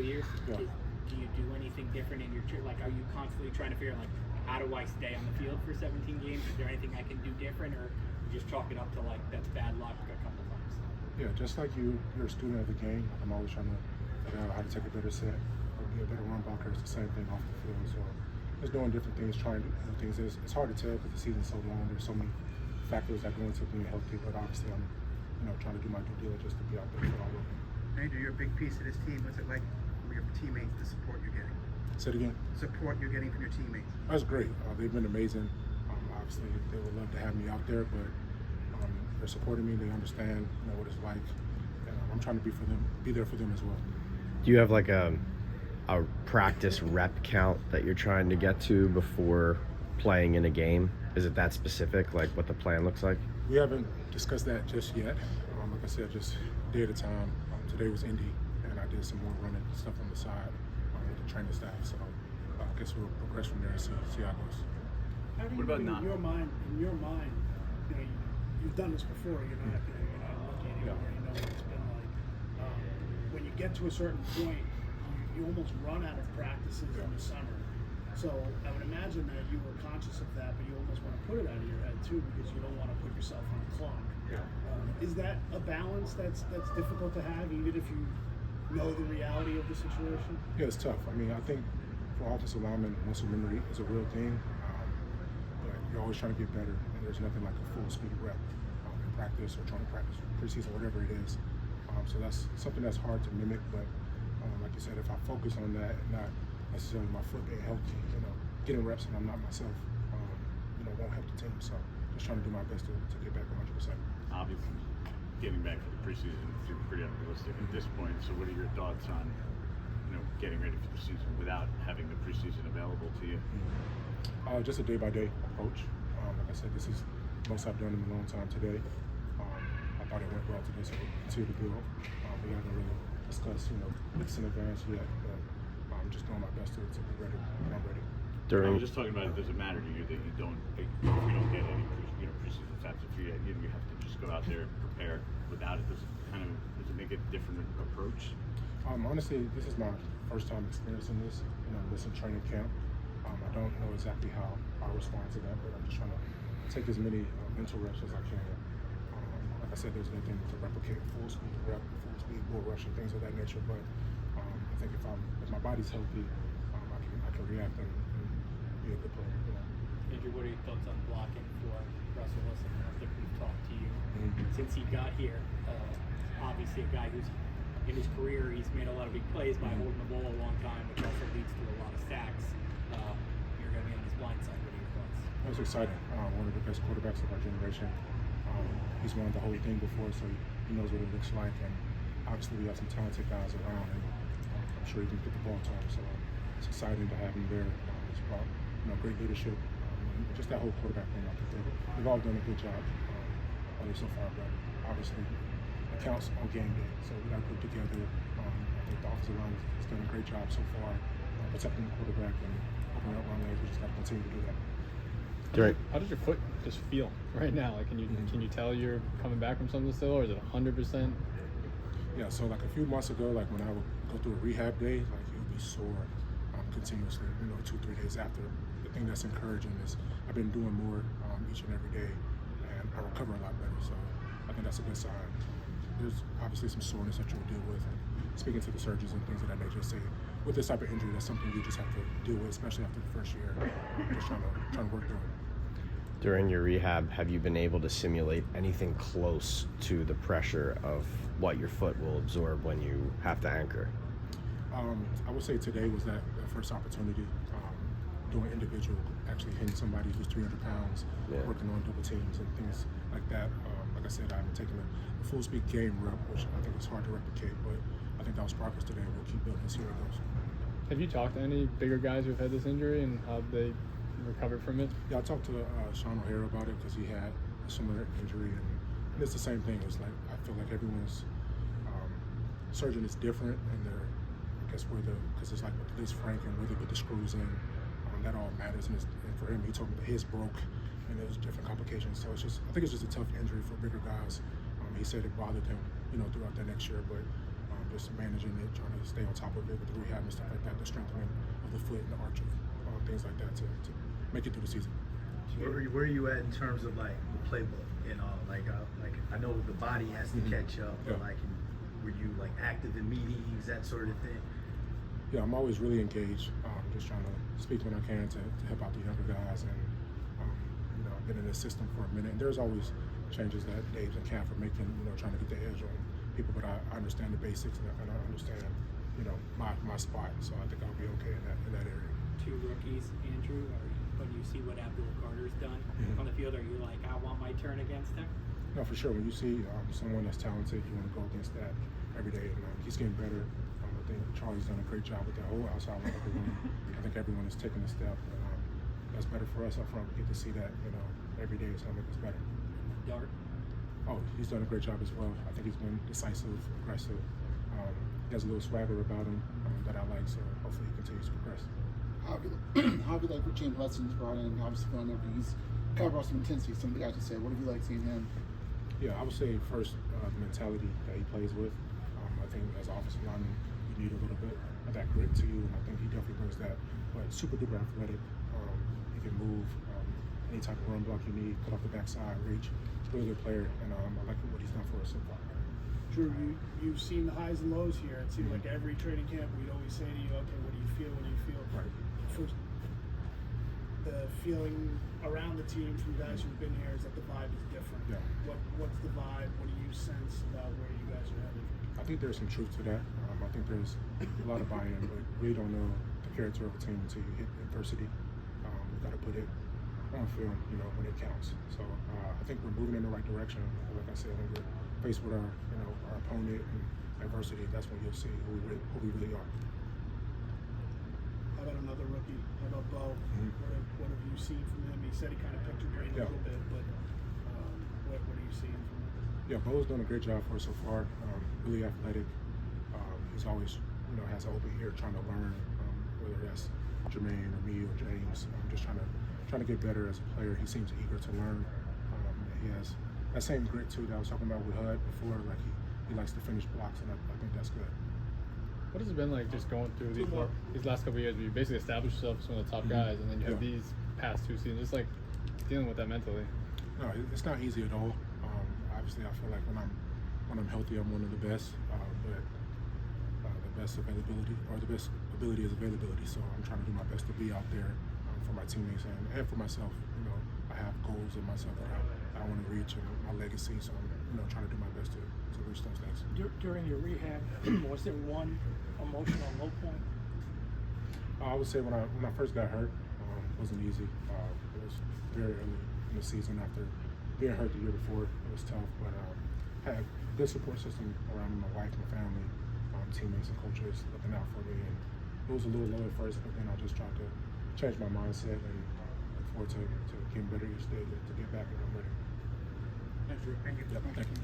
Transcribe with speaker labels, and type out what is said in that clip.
Speaker 1: years.
Speaker 2: Yeah.
Speaker 1: Do you do anything different in your like? Are you constantly trying to figure out like how do I stay on the field for 17 games? Is there anything I can do different, or you just chalk it up to like that's bad luck a couple times?
Speaker 2: Yeah, just like you're a student of the game. I'm always trying to figure out how to take a better set or be a better run blocker. It's the same thing off the field. So just doing different things, trying to do things. It's hard to tell because the season's so long. There's so many factors that go into being healthy. But obviously, I'm trying to do my due diligence to be out there for all of them.
Speaker 3: Andrew, you're a big piece of this team. What's it like for your teammates, the support you're getting?
Speaker 2: Say it again.
Speaker 3: Support you're getting from your teammates.
Speaker 2: That's great. They've been amazing. Obviously, they would love to have me out there, but they're supporting me. They understand, what it's like. And I'm trying to be there for them as well.
Speaker 4: Do you have like a practice rep count that you're trying to get to before playing in a game? Is it that specific, like what the plan looks like?
Speaker 2: We haven't discussed that just yet. Like I said, just day at a time. Today was Indy, and I did some more running stuff on the side with the training staff. So I guess we'll progress from there and see how it goes.
Speaker 5: How do you,
Speaker 6: what about
Speaker 5: in your mind, you've done this before. You're not looking anywhere. You know what it's been like. When you get to a certain point, you almost run out of practices in the summer. So I would imagine that you were conscious of that, but you almost want to put it out of your head too, because you don't want to put yourself on a clock.
Speaker 2: Yeah.
Speaker 5: Is that a balance that's difficult to have, even if you know the reality of the situation?
Speaker 2: Yeah, it's tough. I mean, I think for offensive linemen, muscle memory is a real thing, but you're always trying to get better, and there's nothing like a full speed rep in practice or trying to practice preseason, whatever it is. So that's something that's hard to mimic, but like you said, if I focus on that and not necessarily my foot being healthy, getting reps and I'm not myself, won't help the team. So just trying to do my best to get back 100%.
Speaker 6: Obviously, getting back for the preseason seems pretty unrealistic at this point. So what are your thoughts on, getting ready for the season without having the preseason available to you?
Speaker 2: Just a day-by-day approach. Like I said, this is the most I've done in a long time today. I thought it went well today, so we'll continue to build. We haven't really discussed, weeks in advance yet, but I'm just doing my best to be ready when I'm ready.
Speaker 6: I was just talking about it doesn't matter to you that you don't get any preseason snaps. If you have to just go out there and prepare without it. Does it make a different approach?
Speaker 2: Honestly, this is my first time experiencing this. This in training camp. I don't know exactly how I'll respond to that, but I'm just trying to take as many mental reps as I can. Like I said, there's nothing to replicate full speed rep, full speed bull rush, and things of that nature. But I think if my body's healthy, I can react and be a good player.
Speaker 1: Andrew, what are your thoughts on blocking for Russell Wilson? I don't think we've talked to you since he got here. Obviously, a guy who's in his career, he's made a lot of big plays by holding the ball a long time, which also leads to a lot of sacks. You're going to be on his blind side. What are your thoughts?
Speaker 2: That was exciting. One of the best quarterbacks of our generation. He's won the whole thing before, so he knows what it looks like. And obviously, we have some talented guys around, and I'm sure he can get the ball to him. So it's exciting to have him there. He's brought great leadership. Just that whole quarterback thing. I think they've all done a good job so far, but obviously it counts on game day. So we got to put together. I think the offensive line has done a great job so far protecting the quarterback and opening up run lanes. We just got to continue to do that.
Speaker 7: How does your foot just feel right now? Like, can you tell you're coming back from something still, or is it 100%?
Speaker 2: Yeah. So like a few months ago, like when I would go through a rehab day, like it would be sore continuously. 2-3 days after. The thing that's encouraging is I've been doing more each and every day, and I recover a lot better. So I think that's a good sign. There's obviously some soreness that you'll deal with. And speaking to the surgeons and things of that nature, say with this type of injury, that's something you just have to deal with, especially after the first year. Just trying to work through it.
Speaker 4: During your rehab, have you been able to simulate anything close to the pressure of what your foot will absorb when you have to anchor?
Speaker 2: I would say today was that first opportunity, doing individual, actually hitting somebody who's 300 pounds, working on double teams and things like that. Like I said, I haven't taken a full speed game rep, which I think is hard to replicate, but I think that was progress today. We'll keep building and see where it goes.
Speaker 7: Have you talked to any bigger guys who've had this injury and how they recovered from it?
Speaker 2: Yeah, I talked to Sean O'Hara about it because he had a similar injury, and it's the same thing. It's like I feel like everyone's surgeon is different, and they're because it's like with Lisfranc and where they put the screws in, that all matters. And for him, he told me that his broke, and there's different complications. So I think it's just a tough injury for bigger guys. He said it bothered him, throughout that next year, but just managing it, trying to stay on top of it with the rehab and stuff like that, the strengthening of the foot and the arch of things like that to make it through the season.
Speaker 3: Where are you at in terms of like the playbook and all? Like I know the body has to catch up, but
Speaker 2: Yeah.
Speaker 3: like, were you like active in meetings, that sort of thing?
Speaker 2: Yeah, I'm always really engaged. Just trying to speak when I can to help out the younger guys, and I've been in this system for a minute. And there's always changes that Dave and Cam are making, trying to get the edge on people. But I understand the basics, and I understand, my spot. So I think I'll be okay in that area.
Speaker 1: Two rookies, Andrew. When you see what Abdul Carter's done on the field, are you like, I want my turn against him?
Speaker 2: No, for sure. When you see someone that's talented, you want to go against that every day. And he's getting better. I think Charlie's done a great job with that whole outside linebacker room. I think everyone is taking a step. That's better for us up front. We get to see that, every day. It's going to make us better.
Speaker 1: Dart.
Speaker 2: Oh, he's done a great job as well. I think he's been decisive, aggressive. He has a little swagger about him that I like. So hopefully he continues to progress.
Speaker 8: How have you like what James Hudson's brought in? Obviously, he's kind of brought some intensity. Some of the guys have said, what have you like seeing him?
Speaker 2: Yeah, I would say first the mentality that he plays with. I think as an offensive lineman, you need a little bit of that grit to you, and I think he definitely brings that. But super duper athletic. He can move any type of run block you need, cut off the backside, reach. Really good player, and I like what he's done for us so far.
Speaker 5: Drew, you've seen the highs and lows here. It seems like every training camp we'd always say to you, okay, what do you feel? What do you feel?
Speaker 2: Right.
Speaker 5: First, the feeling around the team from guys who've been here is that the vibe is different.
Speaker 2: Yeah.
Speaker 5: What's the vibe? What do you sense about where you guys are headed?
Speaker 2: I think there's some truth to that. I think there's a lot of buy-in, but we don't know the character of a team until you hit adversity. We've got to put it on film, when it counts. So I think we're moving in the right direction. Like I said, when we're faced with our opponent and adversity, that's when you'll see who we really are.
Speaker 5: How about another rookie? How about Bo? What have you seen from him? He said he kind of picked your brain a little bit, but what are you seeing from him?
Speaker 2: Yeah, Bo's done a great job for us so far. Really athletic. He's always, has an open ear trying to learn, whether that's Jermaine or me or James. Just trying to get better as a player. He seems eager to learn. He has that same grit too that I was talking about with Hud before. Like he likes to finish blocks, and I think that's good.
Speaker 7: What has it been like just going through these last couple of years where you basically established yourself as one of the top guys, and then you have these past 2 seasons, just like dealing with that mentally?
Speaker 2: No, it's not easy at all. Obviously, I feel like when I'm healthy, I'm one of the best. But the best availability, or the best ability, is availability. So I'm trying to do my best to be out there for my teammates and for myself. I have goals in myself that I want to reach, and my legacy. So I'm trying to do my best to reach those things.
Speaker 9: During your rehab, was there one emotional low point?
Speaker 2: I would say when I first got hurt, it wasn't easy. It was very early in the season after being hurt the year before. It was tough, but had a good support system around me, my wife, my family, teammates and coaches looking out for me. And it was a little low at first, but then I just tried to change my mindset and look forward to getting better each day to get back and I'm ready.
Speaker 3: Thank you.
Speaker 2: Yep, thank you.